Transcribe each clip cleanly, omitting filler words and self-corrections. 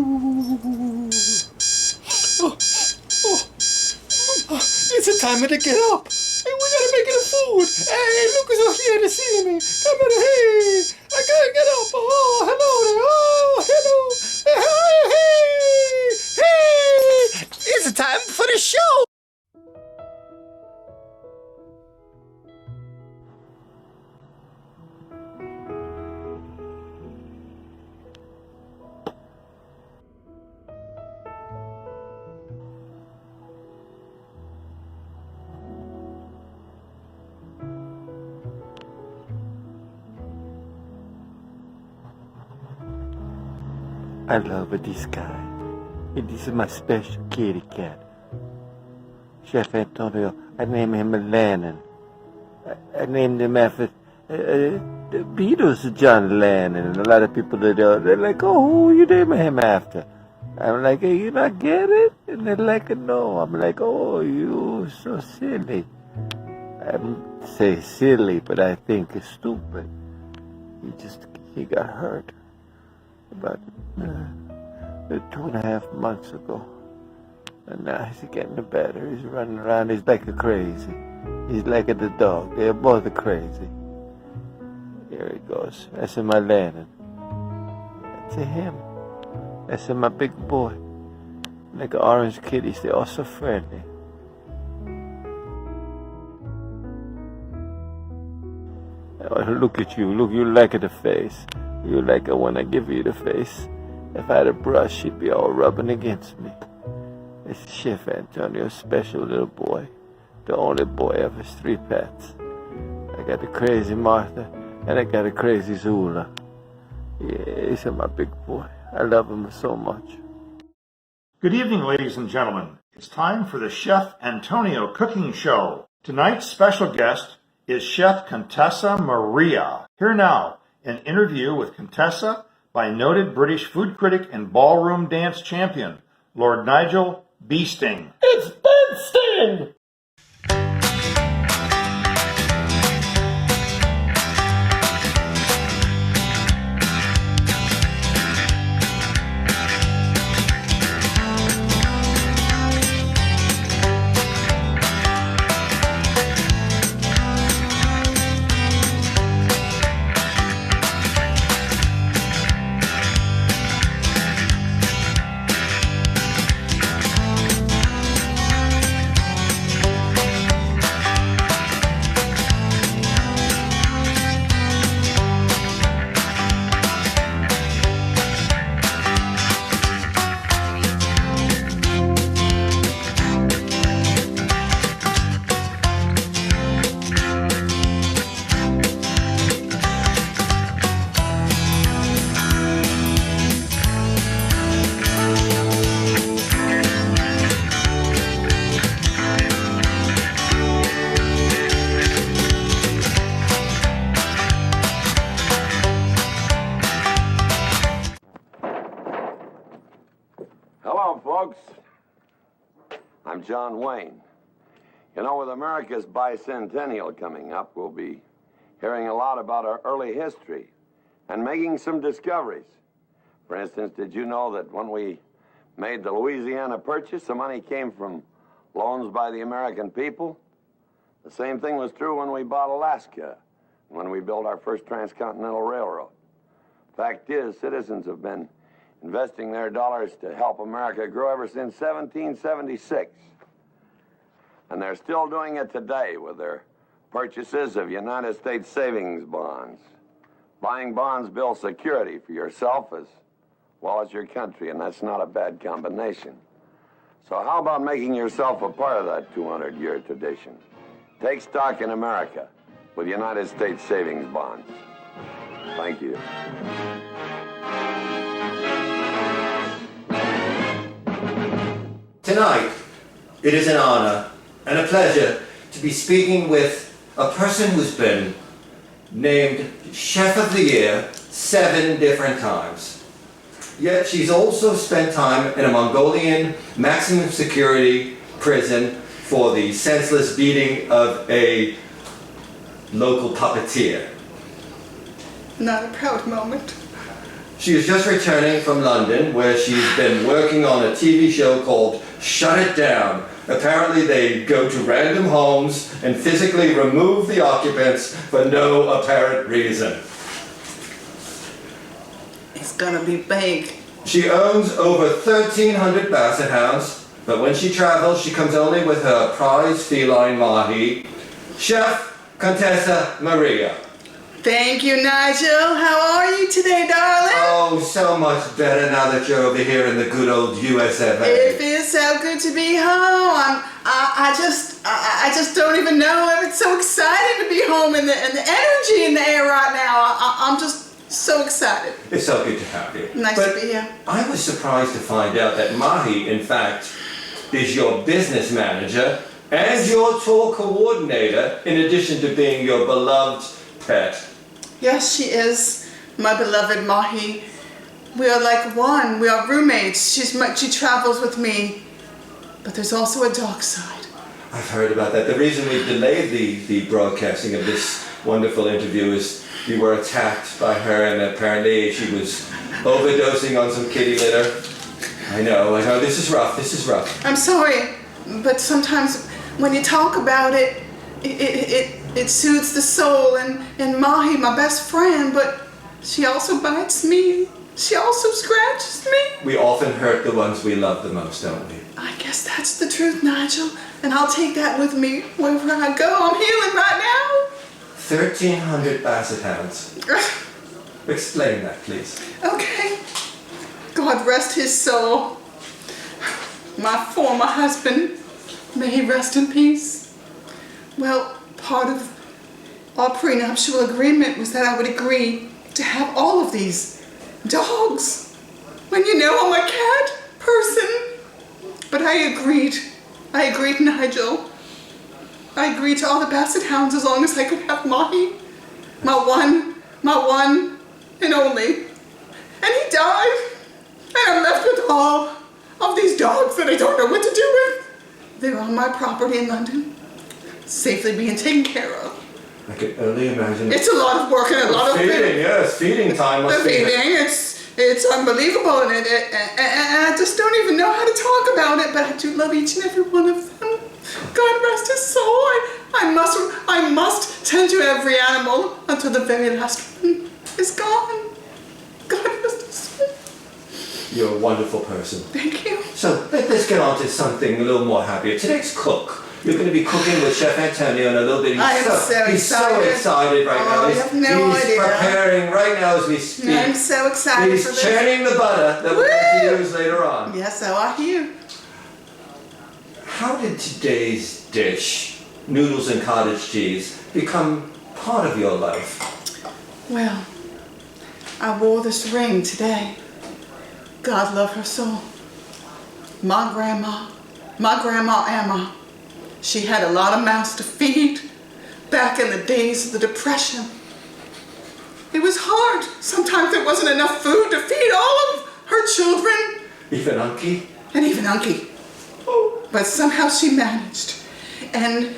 It's a time to get up. Hey, we gotta make it a food. Hey, Lucas is here to see me. Come on, hey, I gotta get up. Oh, hello there. Oh, hello. Hey. It's a time for the show. I love this guy. This is my special kitty cat. Chef Antonio, I named him Lennon. I named him after the Beatles, John Lennon. And a lot of people, they're like, oh, who you name him after? I'm like, hey, you not get it? And they're like, no. I'm like, oh, you so silly. I don't say silly, but I think it's stupid. He got hurt about 2.5 months ago. And now he's getting better. He's running around. He's like a crazy. He's like the dog. They're both crazy. Here he goes. That's my Lennon. That's him. That's my big boy. Like orange kitties. They're all so friendly. Oh, look at you. Look, you like the face. You like it when I give you the face. If I had a brush, she'd be all rubbing against me. It's Chef Antonio's special little boy. The only boy of his 3 pets. I got the crazy Martha, and I got a crazy Zula. Yeah, he's my big boy. I love him so much. Good evening, ladies and gentlemen. It's time for the Chef Antonio Cooking Show. Tonight's special guest is Chef Contessa Maria. Here now, an interview with Contessa by noted British food critic and ballroom dance champion, Lord Nigel Beensting. It's Beensting! Hello, folks. I'm John Wayne. You know, with America's bicentennial coming up, we'll be hearing a lot about our early history and making some discoveries. For instance, did you know that when we made the Louisiana Purchase, the money came from loans by the American people? The same thing was true when we bought Alaska, when we built our first transcontinental railroad. Fact is, citizens have been investing their dollars to help America grow ever since 1776. And they're still doing it today with their purchases of United States savings bonds. Buying bonds builds security for yourself as well as your country, and that's not a bad combination. So how about making yourself a part of that 200-year tradition? Take stock in America with United States savings bonds. Thank you. Tonight, it is an honor and a pleasure to be speaking with a person who's been named Chef of the Year 7 different times. Yet she's also spent time in a Mongolian maximum security prison for the senseless beating of a local puppeteer. Not a proud moment. She is just returning from London, where she's been working on a TV show called Shut It Down. Apparently they go to random homes and physically remove the occupants for no apparent reason. It's gonna be big. She owns over 1,300 basset hounds, but when she travels, she comes only with her prize feline mahi, Chef Contessa Maria. Thank you, Nigel. How are you today, darling? Oh, so much better now that you're over here in the good old US of A. It feels so good to be home. I just don't even know. It's so exciting to be home, and the energy in the air right now. I'm just so excited. It's so good to have you. Nice to be here. I was surprised to find out that Mahi, in fact, is your business manager and your tour coordinator, in addition to being your beloved pet. Yes, she is my beloved Mahi. We are like one. We are roommates. She travels with me. But there's also a dark side. I've heard about that. The reason we've delayed the broadcasting of this wonderful interview is you were attacked by her, and apparently she was overdosing on some kitty litter. I know. This is rough. I'm sorry, but sometimes when you talk about it, it soothes the soul, and Mahi, my best friend, but she also bites me. She also scratches me. We often hurt the ones we love the most, don't we? I guess that's the truth, Nigel, and I'll take that with me wherever I go. I'm healing right now. 1,300 basset hounds. Explain that, please. Okay. God rest his soul. My former husband, may he rest in peace. Well, part of our prenuptial agreement was that I would agree to have all of these dogs. When you know I'm a cat person. But I agreed, Nigel. I agreed to all the basset hounds as long as I could have Mahi. My one and only. And he died. And I'm left with all of these dogs that I don't know what to do with. They're on my property in London, safely being taken care of. I can only imagine. It's a lot of work and a lot of feeding. Yes, feeding time must the be. feeding, it's unbelievable, and I just don't even know how to talk about it. But I do love each and every one of them. God rest his soul. I must tend to every animal until the very last one is gone. God rest his soul. You're a wonderful person. Thank you. So let's get on to something a little more happier. Today's cook. You're going to be cooking with Chef Antonio in a little bit. He's so excited right now. You have no he's idea. preparing right now as we speak. I'm so excited for He's this. churning the butter that we're going to use later on. Yes, so I hear. How did today's dish, noodles and cottage cheese, become part of your life? Well, I wore this ring today. God love her soul. My grandma Emma, she had a lot of mouths to feed back in the days of the Depression. It was hard. Sometimes there wasn't enough food to feed all of her children. Even Unky? And even Unky. But somehow she managed. And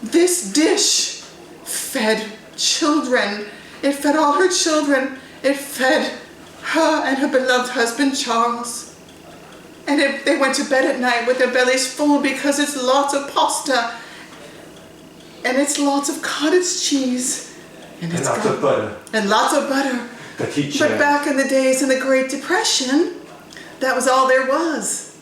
this dish fed children. It fed all her children. It fed her and her beloved husband, Charles. And they went to bed at night with their bellies full because it's lots of pasta. And it's lots of cottage cheese. And lots of butter. And lots of butter. But back in the days in the Great Depression, that was all there was.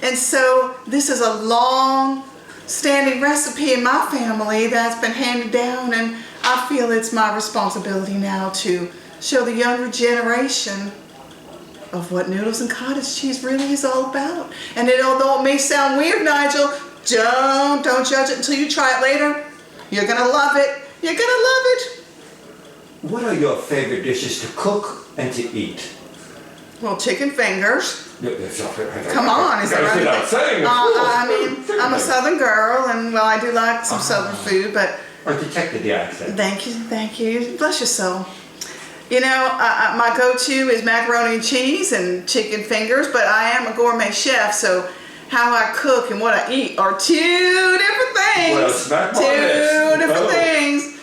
And so this is a long-standing recipe in my family that's been handed down, and I feel it's my responsibility now to show the younger generation of what noodles and cottage cheese really is all about. And although it may sound weird, Nigel, don't judge it until you try it later. You're gonna love it. You're gonna love it. What are your favorite dishes to cook and to eat? Well, chicken fingers. Come on, is that right? Without saying, I mean, I'm a Southern girl, and well, I do like some Southern food, but... I detected the accent. Thank you. Bless your soul. You know, my go-to is macaroni and cheese and chicken fingers, but I am a gourmet chef, so how I cook and what I eat are two different things. Well, smack my Two lips. different things.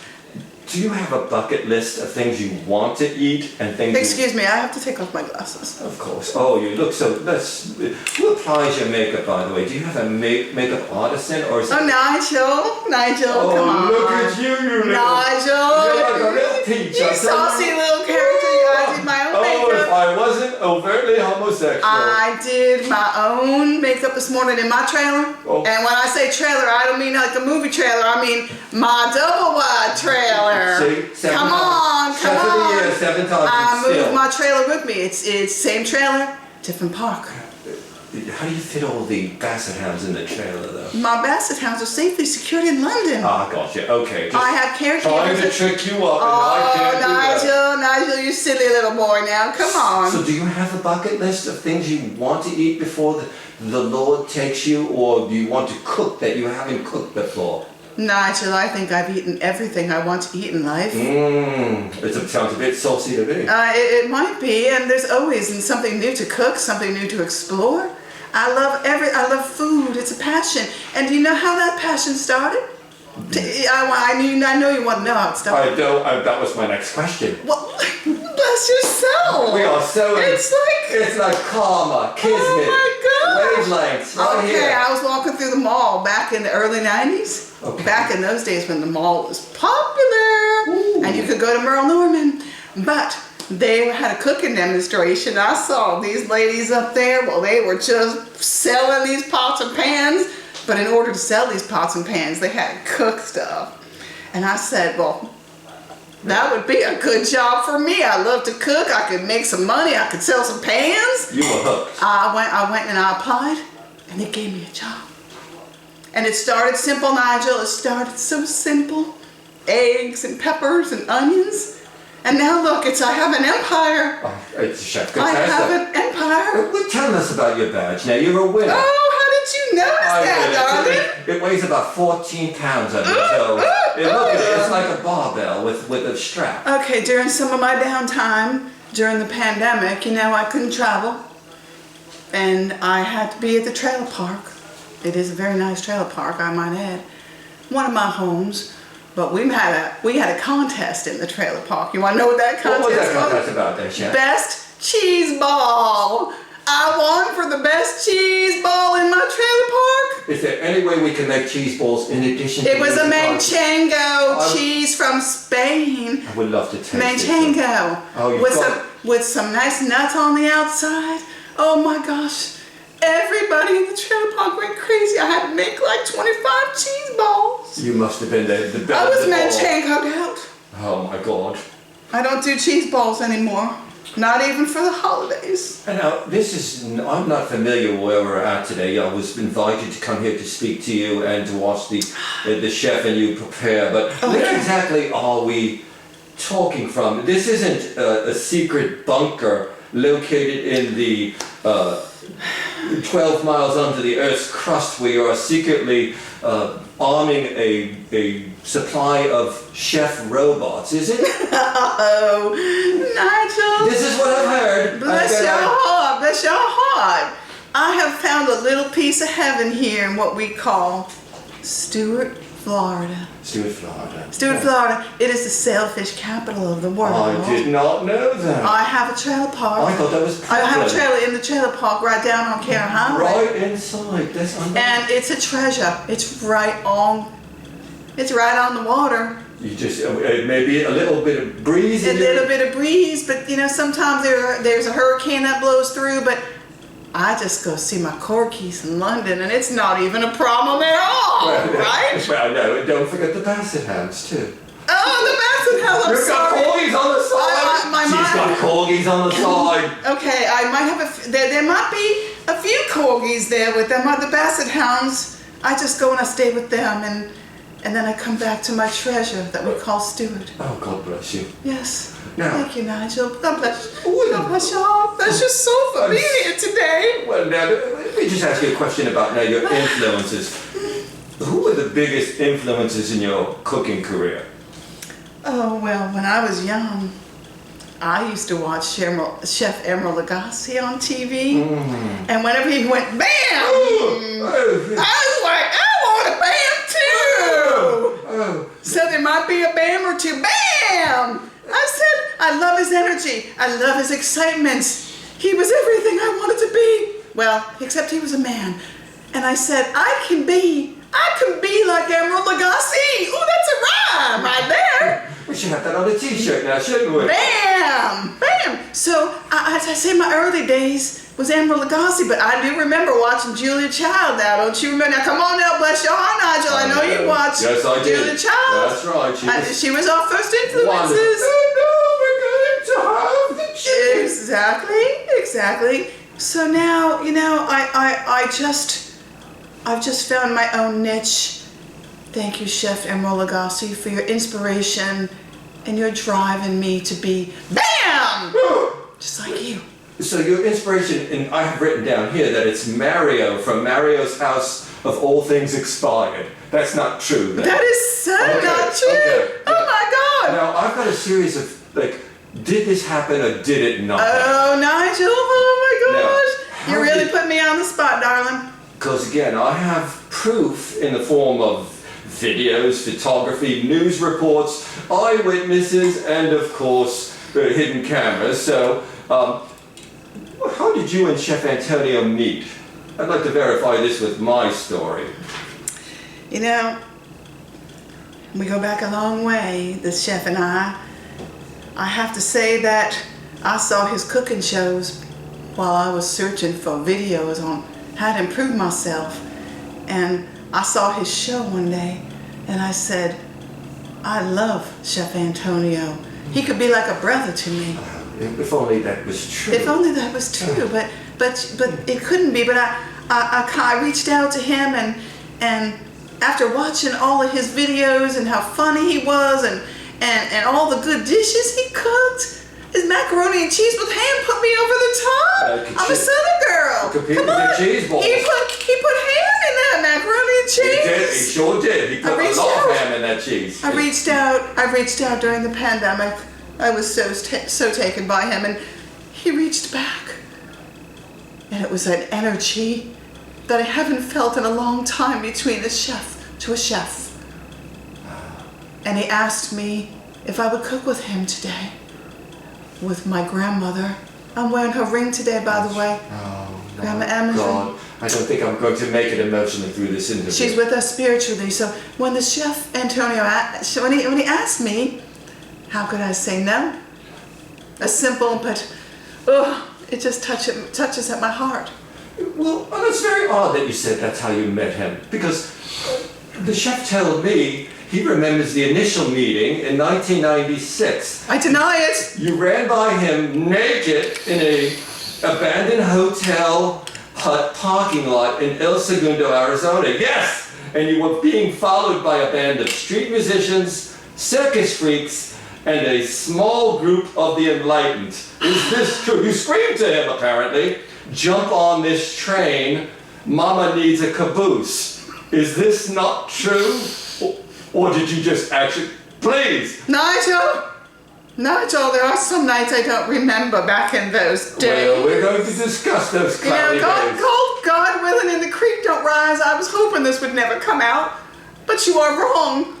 Do you have a bucket list of things you want to eat and things? Excuse me, I have to take off my glasses. Of course. Oh, you look so. Who applies your makeup, by the way? Do you have a makeup artisan or? Oh, Nigel, come on. Look at you, Nigel. You're like a little peach. You saucy little character. I did my own if makeup. I wasn't overtly homosexual. I did my own makeup this morning in my trailer. Oh. And when I say trailer, I don't mean like a movie trailer. I mean my double wide trailer. See, come on. Chef of the year, 7 times. I moved my trailer with me. It's same trailer, different park. How do you fit all the basset hounds in the trailer, though? My basset hounds are safely secured in London. Ah, gotcha. Okay. I have caregivers. Trying to trick you up, and I can't do that. Nigel, you silly little boy now. Come on. So do you have a bucket list of things you want to eat before the Lord takes you, or do you want to cook that you haven't cooked before? Nigel, I think I've eaten everything I want to eat in life. It sounds a bit saucy to me. It might be, and there's always something new to cook, something new to explore. I love food. It's a passion. And do you know how that passion started? I know you want to know how it started. I don't. That was my next question. Well, bless your soul. We are so. It's like karma, kismet, wavelengths. Right okay, here. I was walking through the mall back in the early 90s. Okay. Back in those days when the mall was popular. Ooh. And you could go to Merle Norman. But they had a cooking demonstration. I saw these ladies up there. Well, they were just selling these pots and pans. But in order to sell these pots and pans, they had to cook stuff. And I said, well, that would be a good job for me. I love to cook. I could make some money. I could sell some pans. You were hooked. I went and I applied, and they gave me a job. And it started simple, Nigel. It started so simple. Eggs and peppers and onions. And now look, I have an empire. Oh, it's Chef Contessa. I have an empire. Well, tell us about your badge. Now, you're a winner. Oh, how did you notice that, darling? It weighs about 14 pounds on your toes. Look at it. It's like a barbell with a strap. Okay, during some of my downtime, during the pandemic, I couldn't travel. And I had to be at the trailer park. It is a very nice trailer park, I might add. One of my homes. But we had a contest in the trailer park. You want to know what that contest was? What was that contest about there, Chef? Best cheese ball. I won for the best cheese ball in my trailer park. Is there any way we can make cheese balls in addition to... It was a Manchego cheese from Spain. I would love to taste it. Manchego. Oh, with some nice nuts on the outside. Oh my gosh. Everybody in the trailer park went crazy. I had to make like 25 cheese balls. You must have been the best. I was Manchegoed out. Oh my God. I don't do cheese balls anymore. Not even for the holidays. And now, I'm not familiar where we're at today. I was invited to come here to speak to you and to watch the chef and you prepare. But where exactly are we talking from? This isn't a secret bunker located in the 12 miles under the Earth's crust where you are secretly arming a supply of chef robots, is it? Oh, Nigel. This is what I've heard. Bless your heart, bless your heart. I have found a little piece of heaven here in what we call Stuart, Florida. Stuart, Florida. Stuart, Florida. It is the sailfish capital of the world. I did not know that. I have a trailer park. I thought that was I have a trailer in the trailer park right down on Care Highway. Right inside. That's unbelievable. And it's a treasure. It's right on the water. You just maybe a little bit of breeze. A little bit of breeze, but sometimes there's a hurricane that blows through, but I just go see my corgis in London, and it's not even a problem at all, right? Well, no, don't forget the basset hounds too. Oh, the basset hounds! I'm sorry. You've got corgis on the side. She's got corgis on the side. Okay, I might have there might be a few corgis there with them. The basset hounds, I just go and I stay with them, and then I come back to my treasure that we call Stuart. Oh, God bless you. Yes. Now, thank you, Nigel. God bless you. God bless your heart. Bless your soul for being here today. Well, now, let me just ask you a question about your influences. Who were the biggest influences in your cooking career? Oh, well, when I was young, I used to watch Chef Emeril Lagasse on TV. And whenever he went, bam! I was like, I want a bam too! So there might be a bam or two. Bam! Bam! I said, I love his energy. I love his excitement. He was everything I wanted to be. Well, except he was a man. And I said, I can be like Emerald Lagasse. Oh, that's a rhyme right there. We should have that on a t-shirt now, shouldn't we? Bam! Bam! So, as I say, my early days was Emerald Lagasse, but I do remember watching Julia Child now, don't you remember? Now, come on now, bless your heart, Nigel. I know you watched yes, I did. Julia Child. That's right. She was our first influences. Oh, no, we're going to have the cheese. Exactly. So now, I've just found my own niche. Thank you, Chef Emerald Lagasse, for your inspiration and your drive in me to be BAM! Just like you. So your inspiration, and I have written down here that it's Mario from Mario's House of All Things Expired. That's not true. That is so not true. Okay. Oh my God. Now, I've got a series of, did this happen or did it not happen? Oh, Nigel. Oh my gosh. Now, You really put me on the spot, darling. Because again, I have proof in the form of videos, photography, news reports, eyewitnesses, and of course, hidden cameras. So, how did you and Chef Antonio meet? I'd like to verify this with my story. We go back a long way, the chef and I. I have to say that I saw his cooking shows while I was searching for videos on how to improve myself. And I saw his show one day and I said, I love Chef Antonio. He could be like a brother to me. If only that was true. If only that was true, but it couldn't be. But I reached out to him, and after watching all of his videos and how funny he was, and all the good dishes he cooked, his macaroni and cheese with ham put me over the top. I'm a Southern girl. Compete Come with on. the cheese balls. He put ham in that macaroni and cheese. He did. He sure did. He put a lot of ham in that cheese. I reached out during the pandemic. I was so taken by him, and he reached back. And it was an energy that I haven't felt in a long time between a chef to a chef. And he asked me if I would cook with him today, with my grandmother. I'm wearing her ring today, by the way. Oh, Grandma Emma's God. ring. I don't think I'm going to make it emotionally through this interview. She's with us spiritually. So when the chef Antonio, when he asked me, how could I say no? A simple, but it just touches at my heart. Well, that's very odd that you said that's how you met him, because the chef told me he remembers the initial meeting in 1996. I deny it. You ran by him naked in a abandoned hotel hut parking lot in El Segundo, Arizona. Yes! And you were being followed by a band of street musicians, circus freaks, and a small group of the enlightened. Is this true? You screamed to him, apparently. Jump on this train. Mama needs a caboose. Is this not true? Or did you just actually... Please! Nigel, there are some nights I don't remember back in those days. Well, we're going to discuss those cloudy days. God willing and the creek don't rise. I was hoping this would never come out. But you are wrong.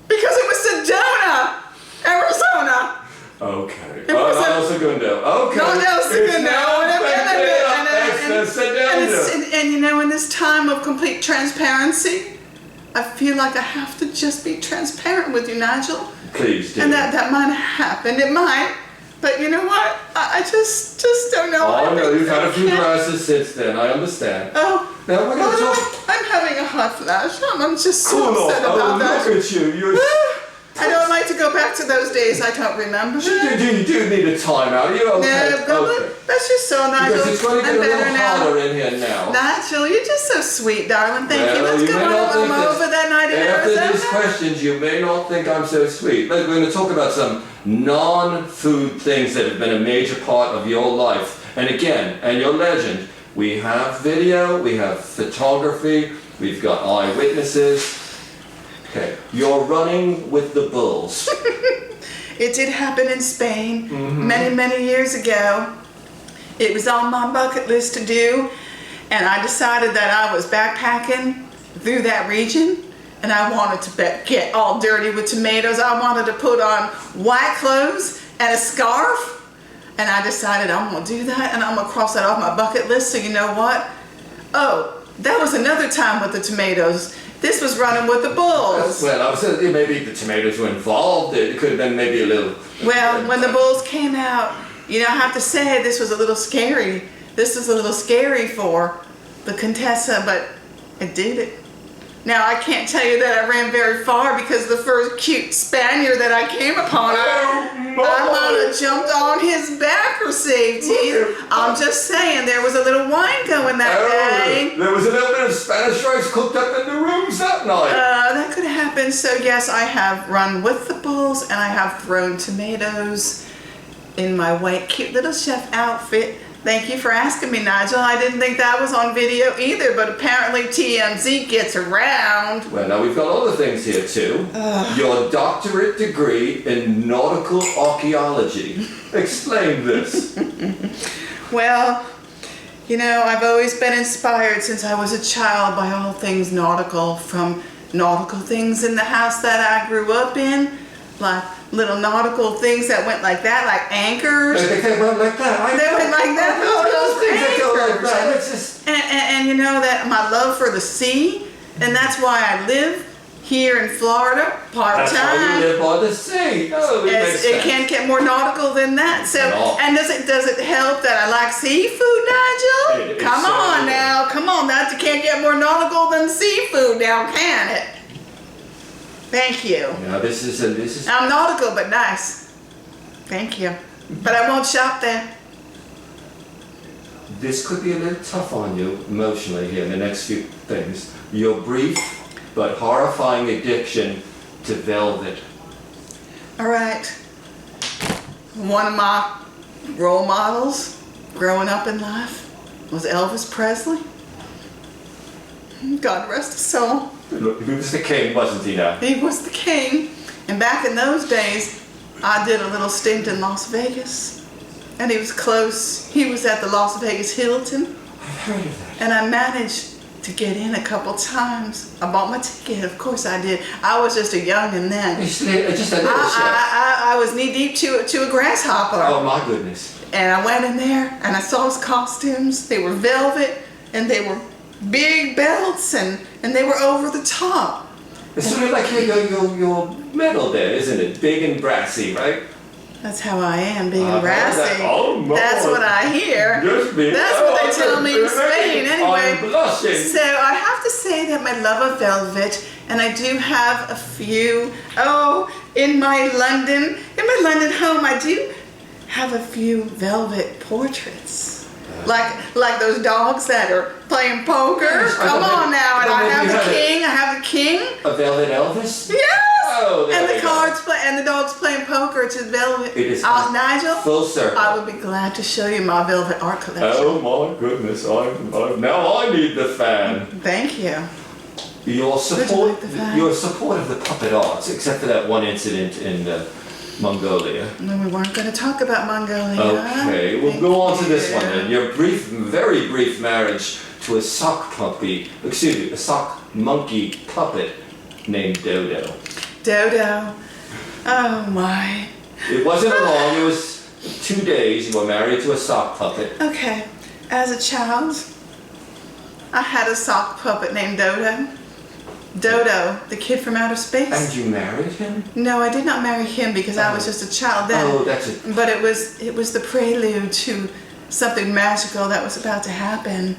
Because it was Sedona, Arizona. Okay. It was El Segundo. Okay. Not El Segundo. It's now And in this time of complete transparency, I feel like I have to just be transparent with you, Nigel. Please do. And that might happen. It might. But you know what? I just don't know. Oh, no, you've had a few glasses since then. I understand. Oh. Now we're going to talk... I'm having a hot flash. I'm just so Cool upset off. about that. Look at you. You're... I don't like to go back to those days I don't remember. You do need a timeout. Are you okay? No, Okay. that's just so, Nigel. Because it's going to get I'm a little better now. hotter in here now. Nigel, you're just so sweet, darling. Thank you. Well, Let's go may not think on over that night in After Arizona. these questions, you may not think I'm so sweet. But we're going to talk about some non-food things that have been a major part of your life. And again, and your legend, we have video, we have photography, we've got eyewitnesses. Okay, you're running with the bulls. It did happen in Spain many, many years ago. It was on my bucket list to do, and I decided that I was backpacking through that region, and I wanted to get all dirty with tomatoes. I wanted to put on white clothes and a scarf. And I decided I'm gonna do that, and I'm gonna cross that off my bucket list. So you know what? Oh, that was another time with the tomatoes. This was running with the bulls. Well, I was saying maybe the tomatoes were involved. It could have been maybe a little... Well, when the bulls came out, you know, I have to say this was a little scary. This was a little scary for the Contessa, but I did it. Now, I can't tell you that I ran very far because the first cute Spaniard that I came upon, I might have jumped on his back for safety. I'm just saying, there was a little wine going that day. There was a little bit of Spanish rice cooked up in the rooms that night. That could have happened. So yes, I have run with the bulls, and I have thrown tomatoes in my white, cute little chef outfit. Thank you for asking me, Nigel. I didn't think that was on video either, but apparently TMZ gets around. Well, now we've got other things here too. Your doctorate degree in nautical archaeology. Explain this. Well, you know, I've always been inspired since I was a child by all things nautical, from nautical things in the house that I grew up in, like little nautical things that went like that, like anchors. They went like that. They went like that. Those things that go like Anchors. that. It's just... And you know that my love for the sea, and that's why I live here in Florida part-time. That's why you live by the sea. Oh, it makes It sense. can't get more nautical than that. So, No. and does it help that I like seafood, Nigel? It Come on certainly now, come on. That can't get more nautical than seafood now, can it? Thank you. Now this is... I'm nautical, but nice. Thank you. But I won't shop there. This could be a little tough on you emotionally here in the next few things. Your brief but horrifying addiction to velvet. All right. One of my role models growing up in life was Elvis Presley. God rest his soul. Look, he was the king, wasn't he now? He was the king. And back in those days, I did a little stint in Las Vegas. And he was close. He was at the Las Vegas Hilton. I've heard of that. And I managed to get in a couple times. I bought my ticket, of course I did. I was just a youngin' then. Just a little chef. I was knee deep to a grasshopper. Oh my goodness. And I went in there and I saw his costumes. They were velvet and they were big belts and they were over the top. It's sort of like your medal there, isn't it? Big and brassy, right? That's how I am, big and I've heard brassy. that. Oh, my. That's what I hear. Just me. That's what they tell me in Spain anyway. I'm blushing. So I have to say that my love of velvet, and I do have a few, in my London home, I do have a few velvet portraits. Like those dogs that are playing poker. Yes, Come on now, and I have the it. king. A velvet Elvis? Yes. Oh, there and we the go. cards play, and the dogs playing poker. It's velvet. It is Nigel. full circle. I would be glad to show you my velvet art collection. Oh my goodness! Now I need the fan. Thank you. Your Would you support, like the fan? your support of the puppet arts, except for that one incident in Mongolia. No, we weren't going to talk about Mongolia. Okay, we'll go on to this one then. Your very brief marriage to a sock monkey puppet named Dodo. Dodo. Oh my. It wasn't long, it was 2 days you were married to a sock puppet. Okay. As a child, I had a sock puppet named Dodo. Dodo, the kid from outer space. And you married him? No, I did not marry him because I was just a child then. Oh, that's it. But it was the prelude to something magical that was about to happen.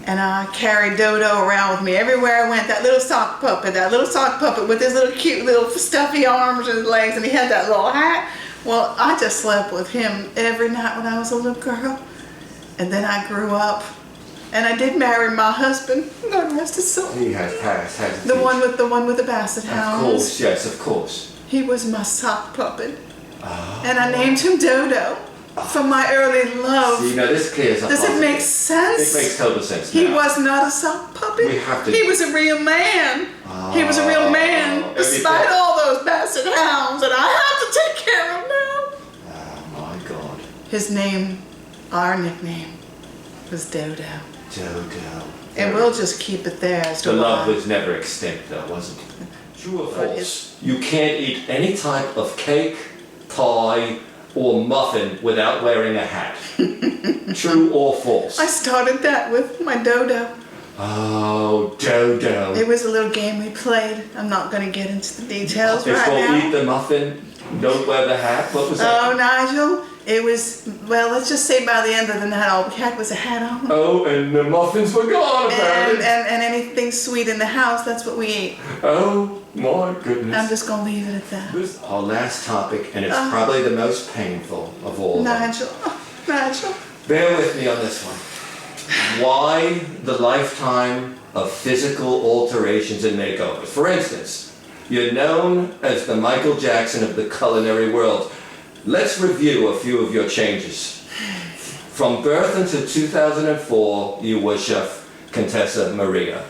And I carried Dodo around with me everywhere I went. That little sock puppet with his little cute little stuffy arms and legs, and he had that little hat. Well, I just slept with him every night when I was a little girl. And then I grew up, and I did marry my husband. God rest his soul. He had passed. The one with the basset hounds. Of course, yes, of course. He was my sock puppet. And I named him Dodo from my early love. See, now this clears up. Does it make sense? It makes total sense He now. was not a sock puppet. We have to- He was a real man. He was a real man, despite all those basset hounds that I have to take care of now. Oh my God. His name, our nickname, was Dodo. Dodo. And we'll just keep it there as to The love why. was never extinct, though, was it? True or But false? You can't eat any type of cake, pie, or muffin without wearing a hat. True or false? I started that with my dodo. Oh, Dodo. It was a little game we played. I'm not going to get into the details It's right called now. Eat the Muffin, Don't Wear the Hat. What was that? Oh, Nigel, it was, well, let's just say by the end of the night, all we had was a hat on. Oh, and the muffins were gone, apparently. And anything sweet in the house, that's what we ate. Oh, my goodness. I'm just going to leave it at that. This is our last topic, and it's probably the most painful of all of them. Nigel, Nigel. Bear with me on this one. Why the lifetime of physical alterations and makeovers? For instance, you're known as the Michael Jackson of the culinary world. Let's review a few of your changes. From birth until 2004, you were Chef Contessa Maria.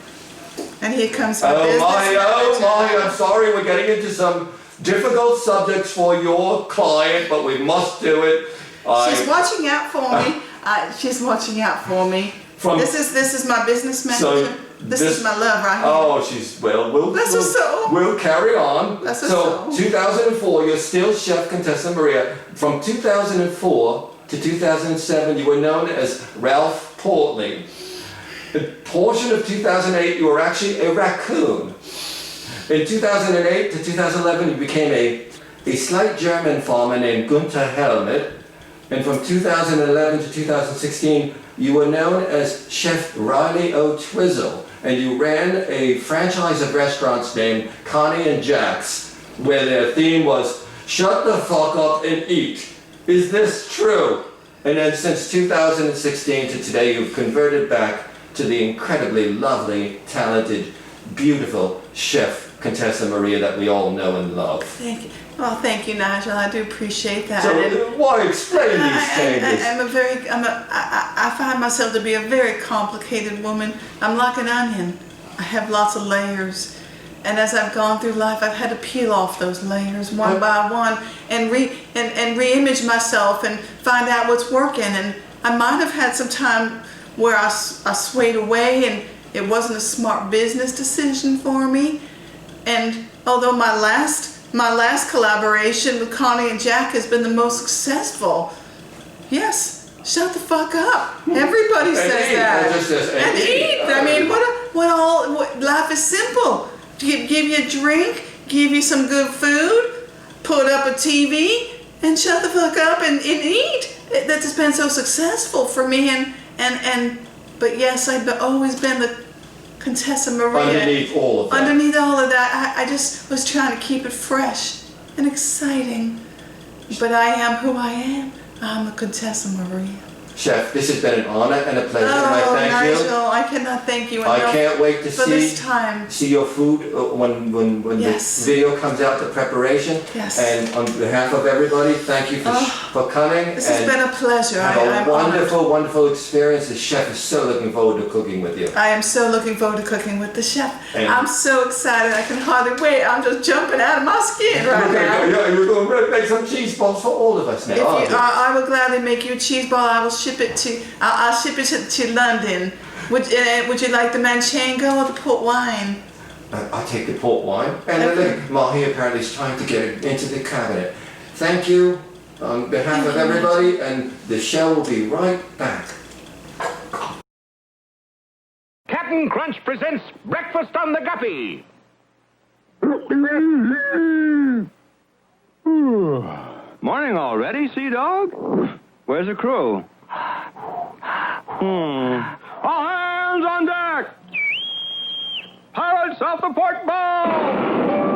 And here comes my Oh business manager. I'm sorry, we're getting into some difficult subjects for your client, but we must do it. She's watching out for me. She's watching out for me. This is my business manager. This is my love right here. Oh, she's, well, Bless her soul. we'll carry on. Bless her So, soul. 2004, you're still Chef Contessa Maria. From 2004 to 2007, you were known as Ralph Portley. A portion of 2008, you were actually a raccoon. In 2008 to 2011, you became a slight German farmer named Gunther Helmet. And from 2011 to 2016, you were known as Chef Riley O'Twizzle, and you ran a franchise of restaurants named Connie and Jack's, where their theme was, shut the fuck up and eat. Is this true? And then since 2016 to today, you've converted back to the incredibly lovely, talented, beautiful Chef Contessa Maria that we all know and love. Thank you. Well, thank you, Nigel. I do appreciate that. So And why explain these changes? I find myself to be a very complicated woman. I'm like an onion. I have lots of layers. And as I've gone through life, I've had to peel off those layers one by one and re-image myself and find out what's working. And I might have had some time where I swayed away and it wasn't a smart business decision for me. And although my last collaboration with Connie and Jack has been the most successful, yes, shut the fuck up. Everybody says eat. that. Just says, and eat. I mean, what life is simple. Give you a drink, give you some good food, put up a TV, and shut the fuck up and eat. That has been so successful for me. But yes, I've always been the Contessa Maria. Underneath all of that. Underneath all of that, I just was trying to keep it fresh and exciting. But I am who I am. I'm the Contessa Maria. Chef, this has been an honor and a pleasure, and I thank Nigel, you. I cannot thank you enough I can't wait to for this time. see your food when Yes. the video comes out, the preparation. Yes. And on behalf of everybody, thank you for coming. This has been a pleasure. Have I'm a honored. wonderful experience. The chef is so looking forward to cooking with you. I am so looking forward to cooking with the chef. And- I'm so excited. I can hardly wait. I'm just jumping out of my skin right now. You're going to make some cheese balls for all of us now. aren't you? I will gladly make you a cheese ball. I will ship it to. I'll ship it to London. Would you like the manchego or the port wine? I'll take the port wine. And look, Mahi apparently is trying to get it into the cabinet. Thank you on behalf of everybody, and the show will be right back. Captain Crunch presents Breakfast on the Guppy. Morning already, Sea Dog? Where's the crew? All hands on deck! Pirates off the port bow!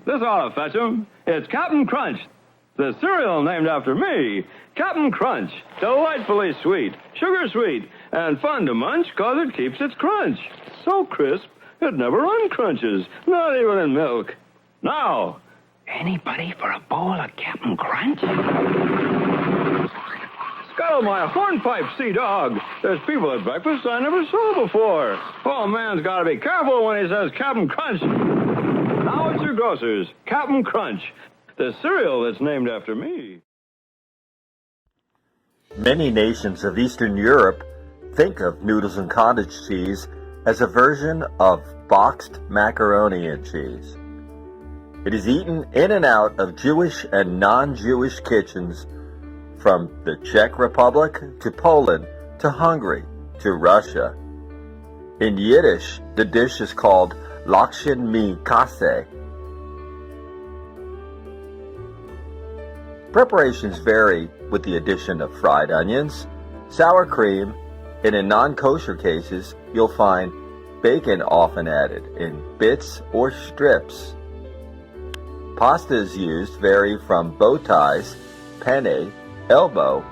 This ought to fetch 'em. It's Captain Crunch, the cereal named after me. Captain Crunch, delightfully sweet, sugar sweet, and fun to munch 'cause it keeps its crunch. So crisp, it never uncrunches, not even in milk. Now, anybody for a bowl of Captain Crunch? Scuttle my hornpipe, Sea Dog. There's people at breakfast I never saw before. Oh, man's got to be careful when he says Captain Crunch. Now it's your grocer's, Captain Crunch, the cereal that's named after me. Many nations of Eastern Europe think of noodles and cottage cheese as a version of boxed macaroni and cheese. It is eaten in and out of Jewish and non-Jewish kitchens from the Czech Republic to Poland to Hungary to Russia. In Yiddish, the dish is called Lakshin mi kase. Preparations vary with the addition of fried onions, sour cream, and in non-kosher cases, you'll find bacon often added in bits or strips. Pastas used vary from bow ties, penne, elbow,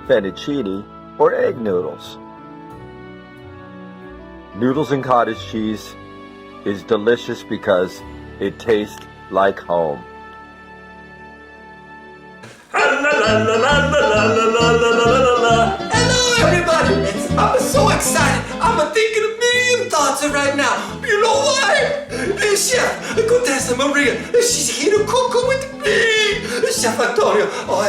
fettuccine, or egg noodles. Noodles and cottage cheese is delicious because it tastes like home. Hello, everybody! I'm so excited. I'm thinking a million thoughts right now. You know why? Chef Contessa Maria, she's here to cook with me. Chef Antonio. Oh,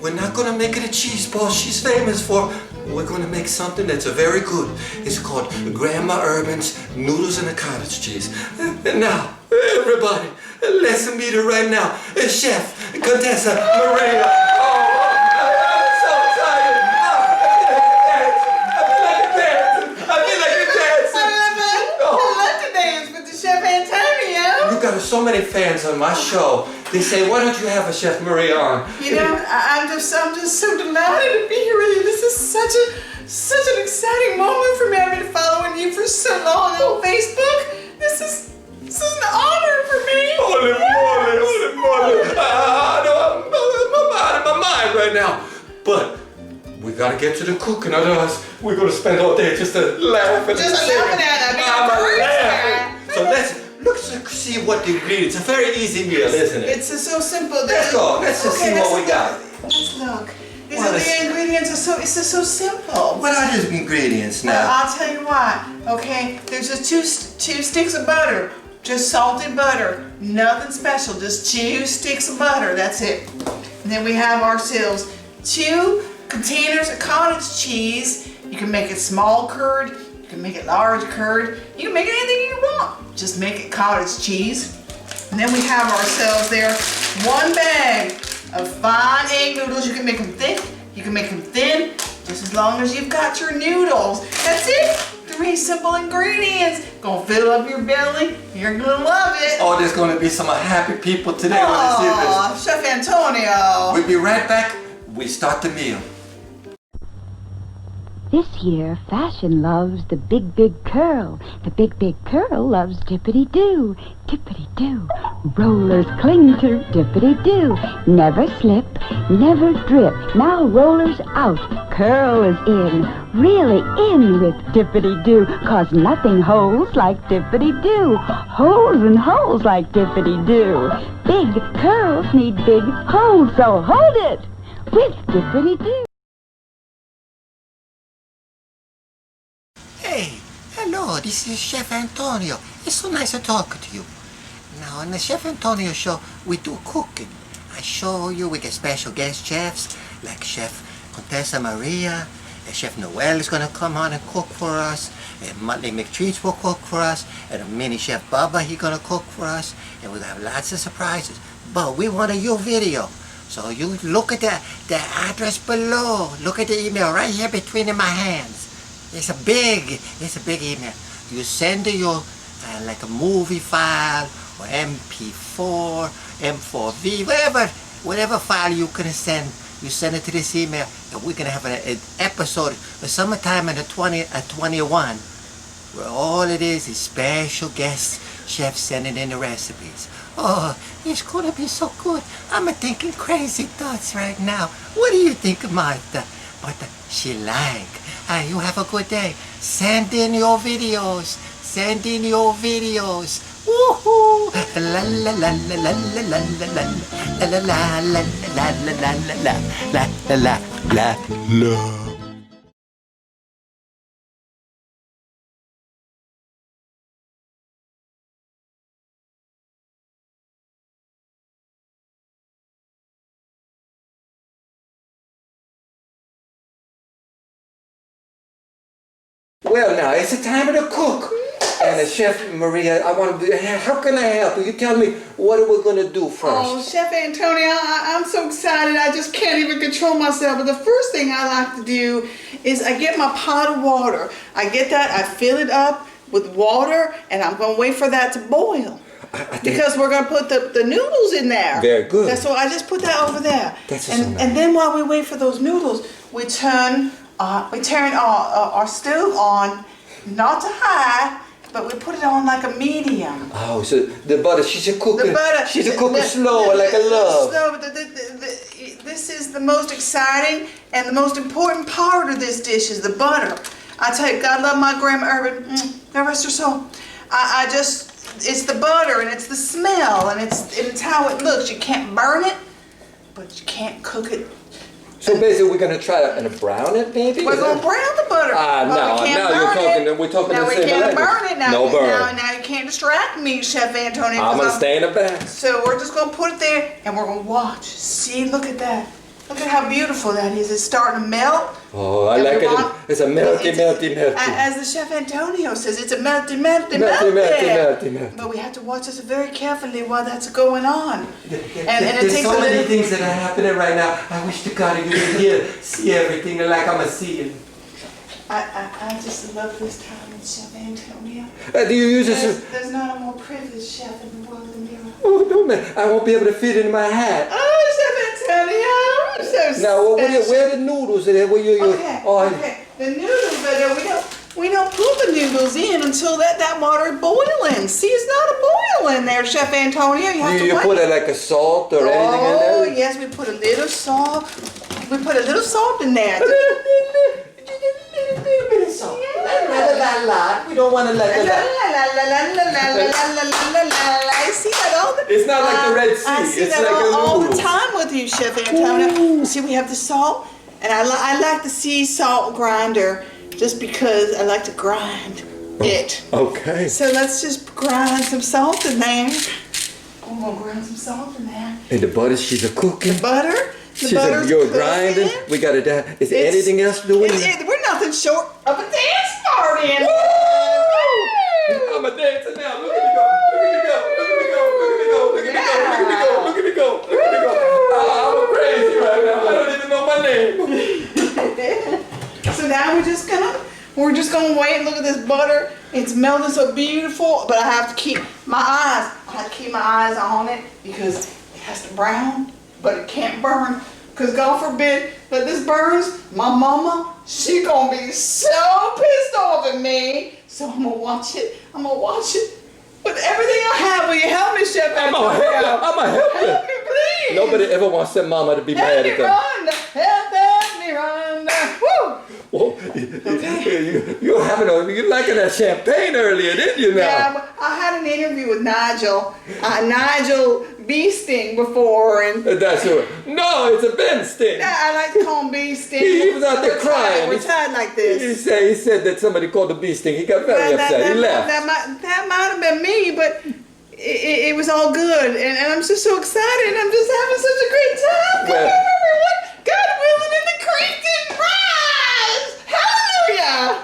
we're not gonna make it a cheese ball she's famous for. We're gonna make something that's very good. It's called Grandma Urban's Noodles and a Cottage Cheese. And now, everybody, let's meet her right now. Chef Contessa Maria. You got so many fans on my show. They say, why don't you have a Chef Maria on? You know, I'm just so delighted to be here with you. This is such an exciting moment for me. I've been following you for so long on Facebook. This is an honor for me. Holy moly. I'm out of my mind right now. But we gotta get to the cooking, otherwise we're gonna spend all day just laughing. Just laughing at it. So let's see what the ingredients. It's a very easy meal, isn't it? It's so simple. Let's go. Let's just see what we got. Let's look. The ingredients are so simple. What are these ingredients now? Well, I'll tell you what. Okay, there's just two sticks of butter, just salted butter, nothing special, just 2 sticks of butter. That's it. And then we have ourselves 2 containers of cottage cheese. You can make it small curd. You can make it large curd. You can make it anything you want. Just make it cottage cheese. And then we have ourselves there 1 bag of fine egg noodles. You can make them thick. You can make them thin. Just as long as you've got your noodles. That's it. 3 simple ingredients. Gonna fill up your belly. You're gonna love it. Oh, there's gonna be some happy people today when they see this. Chef Antonio. We'll be right back. We start the meal. This year, fashion loves the big, big curl. The big, big curl loves dippity-doo, dippity-doo. Rollers cling to dippity-doo. Never slip, never drip. Now rollers out, curl is in. Really in with dippity-doo. 'Cause nothing holds like dippity-doo. Holes and holes like dippity-doo. Big curls need big holes, so hold it with dippity-doo. Hey, hello, this is Chef Antonio. It's so nice to talk to you. Now, on the Chef Antonio show, we do cooking. I show you, we get special guest chefs, like Chef Contessa Maria, and Chef Noel is gonna come on and cook for us, and Muttley McTreats will cook for us, and a mini Chef Bubba, he gonna cook for us, and we're gonna have lots of surprises. But we want a your video. So you look at the address below. Look at the email right here between my hands. It's a big email. You send your like a movie file or MP4, M4V, whatever file you can send. You send it to this email, and we're gonna have an episode summertime in the 21, where all it is special guest chefs sending in the recipes. Oh, it's gonna be so good. I'm thinking crazy thoughts right now. What do you think, Martha? Martha, she like. You have a good day. Send in your videos. Send in your videos. Woohoo! La la la la la la la la la la la la la la la la la la la. Well, now, it's the time of the cook. And Chef Maria, how can I help you? You tell me what are we going to do first? Oh, Chef Antonio, I'm so excited. I just can't even control myself. But the first thing I like to do is I get my pot of water. I get that, I fill it up with water, and I'm going to wait for that to boil. Because we're going to put the noodles in there. Very good. So I just put that over there. That's and then while we wait for those noodles, we turn our stove on, not to high, but we put it on like a medium. Oh, so the butter, she's a cooker. The butter. She's a cooker slow, like a love. This is the most exciting and the most important part of this dish is the butter. I tell you, God love my Grandma Urban. God rest her soul. It's the butter and it's the smell and it's how it looks. You can't burn it, but you can't cook it. So basically, we're going to try to brown it, maybe? We're going to brown the butter. Now we're talking now the we same can't language. burn it. Now, No burn. Now you can't distract me, Chef Antonio. I'm going to stay in the back. So we're just going to put it there and we're going to watch. See, look at that. Look at how beautiful that is. It's starting to melt. Oh, I like it. It's a melty. As the Chef Antonio says, it's a melty. But we have to watch this very carefully while that's going on. There's so many things that are happening right now. I wish to God you could hear, see everything like I'm seeing. I just love this time with Chef Antonio. Do you use this? There's not a more privileged chef in the world than you. Oh, no, man. I won't be able to fit it in my hat. Oh, Chef Antonio. So now, where are the noodles? Okay. The noodles, but we don't put the noodles in until that water is boiling. See, it's not a boil in there, Chef Antonio. You have to wait. Put it like a salt or anything in there? Oh, yes, we put a little salt. We put a little salt in there. We don't want to let it See that all the It's not like the Red Sea. I see It's that like all the time with you, Chef Antonio. See, we have the salt, and I like the sea salt grinder just because I like to grind it. Okay. So let's just grind some salt in there. I'm gonna grind some salt in there. And the butter, she's a cooking. The butter. You're grinding. We got to. Is there anything else doing? We're nothing short of a dance party. I'm a dancer now. Look at me go. Look at me go. I'm crazy right now. I don't even know my name. So now we're just gonna wait and look at this butter. It's melting so beautiful, but I have to keep my eyes on it because it has to brown, but it can't burn. Because God forbid that this burns, my mama, she gonna be so pissed off at me. So I'm gonna watch it. With everything I have, will you help me, Chef Antonio? I'm gonna help you. Help me, please. Nobody ever wants their mama to be mad at them. Help me run. Woo! Well, you're liking that champagne earlier, didn't you now? Yeah, I had an interview with Nigel Beensting before, and that's who. No, it's a Beensting. Yeah, I like to call him Beensting. He was out there crying. We're tired like this. He said that somebody called the Beensting. He got very upset. He left. That might have been me, but it was all good, and I'm just so excited. I'm just having such a great time. Come on, everyone. God willing, and the creek didn't rise. Hallelujah.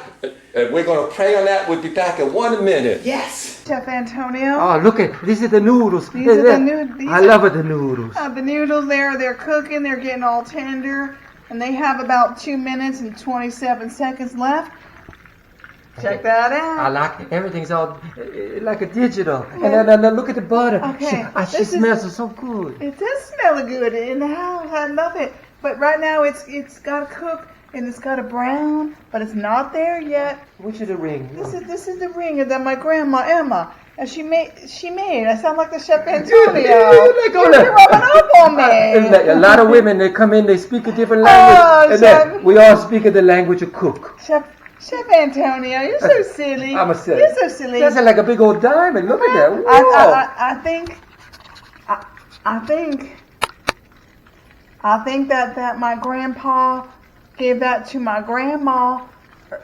And we're going to pray on that. We'll be back in 1 minute. Yes. Chef Antonio. Oh, look at these are the noodles. These are the noodles. I love the noodles. The noodles they're cooking. They're getting all tender, and they have about 2 minutes and 27 seconds left. Check that out. I like it. Everything's all like a digital. And then look at the butter. Okay. She smells so good. It does smell good in the house. I love it. But right now it's got to cook and it's got to brown, but it's not there yet. Which is the ring? This is the ring that my grandma Emma and she made. I sound like the Chef Antonio. You're rubbing up on me. A lot of women, they come in, they speak a different language, and then we all speak of the language of cook. Chef Antonio, you're so silly. I'm a silly. You're so silly. That's like a big old diamond. Look at that. Whoa. I think that my grandpa gave that to my grandma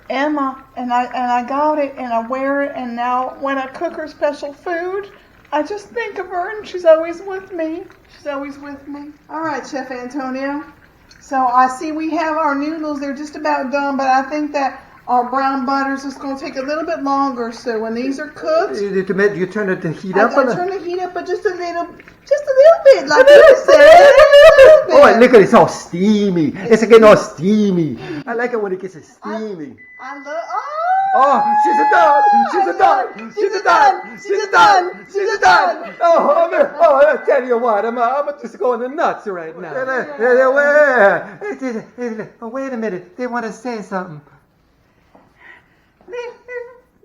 Emma, and I got it and I wear it, and now when I cook her special food, I just think of her and she's always with me. All right, Chef Antonio. So I see we have our noodles. They're just about done, but I think that our brown butters. It's going to take a little bit longer. So when these are cooked, You turn it the heat I up on turn it? the heat up, but just a little bit, like you said. Oh, look at it, it's all steamy. It's getting all steamy. I like it when it gets steamy. I love. Oh, she's a done. She's a done. She's a done. She's a done. She's a done. Oh, I tell you what, I'm just going nuts right now. Wait a minute. They want to say something.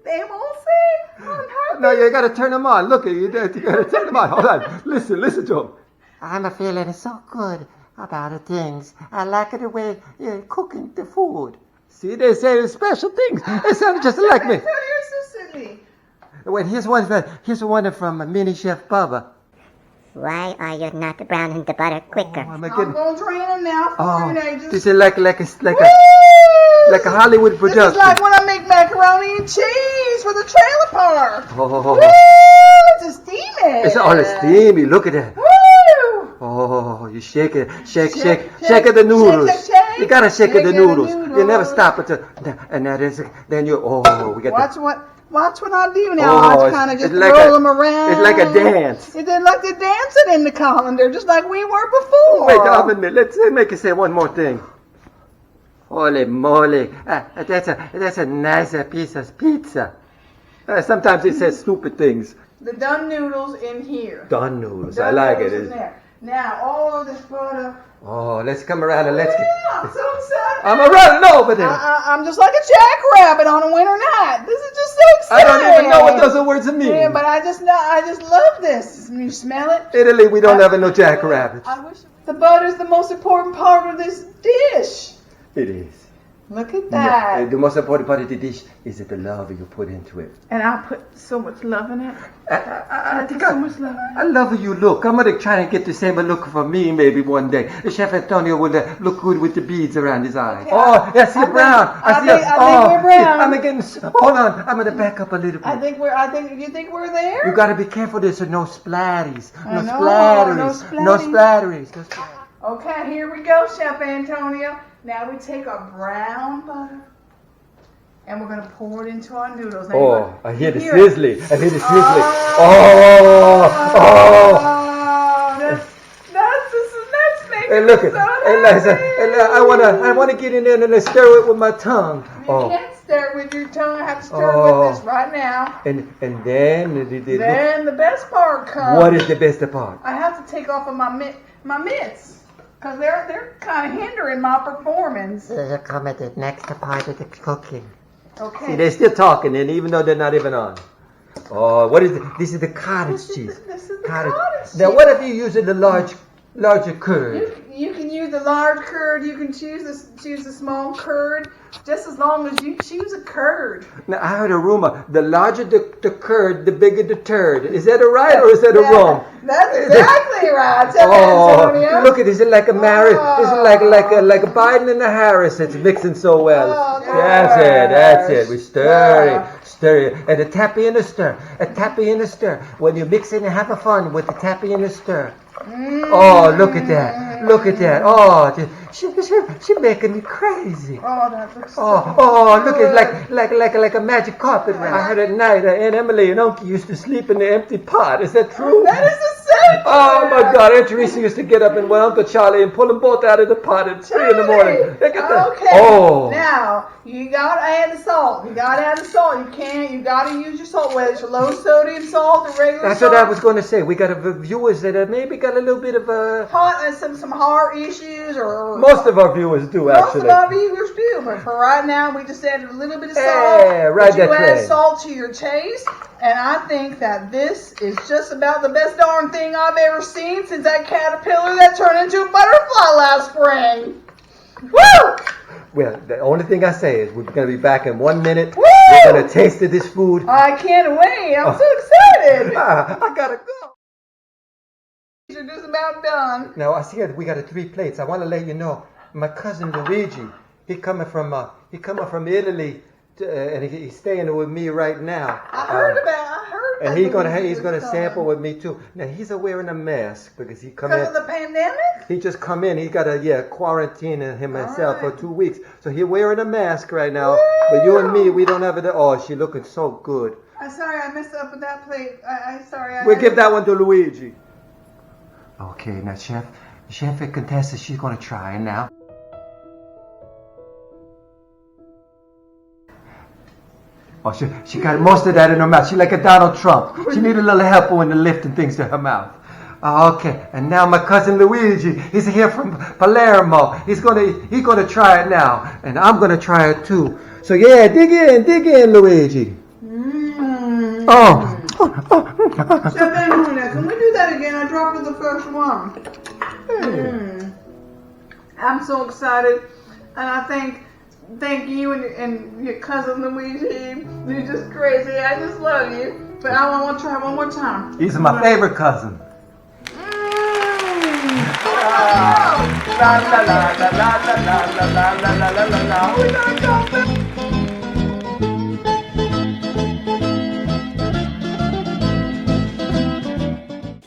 They won't say on purpose. No, you got to turn them on. Look, you got to turn them on. Hold on. Listen to them. I'm feeling so good about the things. I like the way you're cooking the food. See, they say special things. They sound just like me. You're so silly. Wait, here's one from Mini Chef Bubba. Why are you not browning the butter quicker? I'm going to drain them now for teenagers. This is like a Hollywood production. This is like when I make macaroni and cheese for the trailer park. Oh, Woo! It's steamy. it's all steamy. Look at that. Woo! Oh, you shake it, shake the noodles. Shake. You gotta shake the noodles. You noodles. never stop until, and that is, then you. We got. Watch what I do now. I kind of just roll them around. It's like a dance. It's like they're dancing in the colander, just like we were before. Wait a minute. Let's make you say one more thing. Holy moly! That's a nice piece of pizza. Sometimes it says stupid things. The done noodles in here. Done noodles. I like it. In there. Now all of this butter. Oh, let's come around and let's get. I'm so excited. I'm running over there. I'm just like a jackrabbit on a winter night. This is just so I exciting. don't even know what those words mean. Yeah, but I just love this. You smell it? Italy, we don't have no jackrabbits. I wish the butter's the most important part of this dish. It is. Look at that. Yeah, the most important part of the dish is the love you put into it. And I put so much love in it. I think so much love in it. I love how you look. I'm going to try and get the same look for me maybe one day. Chef Antonio will look good with the beads around his eyes. Okay, I see brown. I think we're brown. Hold on. I'm going to back up a little bit. You think we're there? You got to be careful. There's no splatties. No No splatteries. Okay, here we go, Chef Antonio. Now we take our brown butter and we're going to pour it into our noodles. Now I hear the sizzling. That's making me look so at happy. I want to get in there and stir it with my tongue. You can't stir it with your tongue. I have to stir it with this right now. And then the best part comes. What is the best part? I have to take off of my mitts. Because they're kind of hindering my performance. They'll come at the next part of the cooking. Okay. See, they're still talking, and even though they're not even on. Oh, what is it? This is the cottage cheese. This is the cottage cheese. Now, what if you're using the larger curd? You can use the large curd. You can choose the small curd. Just as long as you choose a curd. Now, I heard a rumor. The larger the curd, the bigger the turd. Is that right or is that wrong? That's exactly right. Antonio. Look at this. It's like a marriage. It's like a Biden and a Harris. It's mixing so well. That's it. We stir it. And a tappy and a stir. When you mix it and have fun with the tappy and the stir. Oh, look at that. Oh, she's making me crazy. Oh, that looks so look at like a magic carpet. I heard at night Aunt Emily and Uncle used to sleep in the empty pot. Is that true? That is the same. Oh my God, Aunt Teresa used to get up and with Uncle Charlie and pull them both out of the pot at 3 in the morning. Look at that. Okay. Oh. Now you gotta add the salt. You gotta use your salt, whether it's low sodium salt or regular That's salt. what I was going to say. We got viewers that maybe got a little bit of some heart issues or. Most of our viewers do actually. Most of our viewers do, but for right now, we just added a little bit of salt. Yeah, right. You add salt to your taste, and I think that this is just about the best darn thing I've ever seen since that caterpillar that turned into a butterfly last spring. Woo! Well, the only thing I say is we're going to be back in 1 minute. Woo! We're going to taste this food. I can't wait. I'm so excited. I got to go. You're just about done. Now, I see that we got 3 plates. I want to let you know, my cousin Luigi, he coming from Italy, and he's staying with me right now. I heard And he's gonna sample with me too. Now he's wearing a mask because he come in. Because of the pandemic? He just come in. He got to quarantine himself for 2 weeks. So he's wearing a mask right now. But you and me, we don't have it. Oh, she looking so good. I'm sorry I messed up with that plate. I'm sorry. We'll give that one to Luigi. Okay, now Chef Contessa, she's gonna try it now. Oh, she got most of that in her mouth. She like a Donald Trump. She need a little help when they're lifting things to her mouth. Okay, and now my cousin Luigi, he's here from Palermo. He's gonna try it now, and I'm gonna try it too. So yeah, dig in, Luigi. Oh. Chef Antonio, can we do that again? I dropped the first one. I'm so excited, and I thank you and your cousin Luigi. You're just crazy. I just love you. But I want to try one more time. He's my favorite cousin.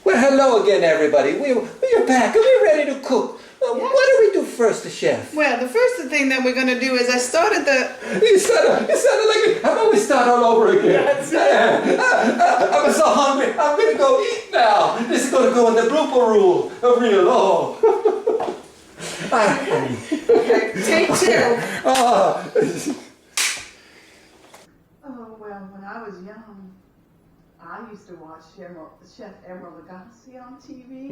Well, hello again, everybody. We're back and we're ready to cook. What do we do first, the chef? Well, the first thing that we're going to do is I started the... You sounded like... How about we start all over again? I'm so hungry. I'm going to go eat now. This is going to go in the blooper rule. Real low. Okay, take two. Oh, Well, when I was young, I used to watch Chef Emeril Lagasse on TV.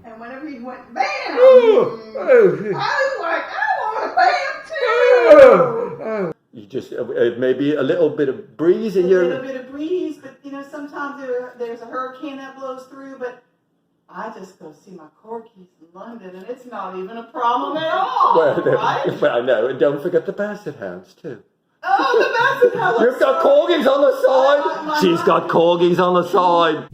And whenever he went bam, I was like, I want a bam too. You just maybe a little bit of breeze in your... A little bit of breeze, but sometimes there's a hurricane that blows through, but I just go see my corgis in London, and it's not even a problem at all, right? Well, no, and don't forget the basset hounds too. Oh, the basset hounds! You've got corgis on the side. She's got corgis on the side.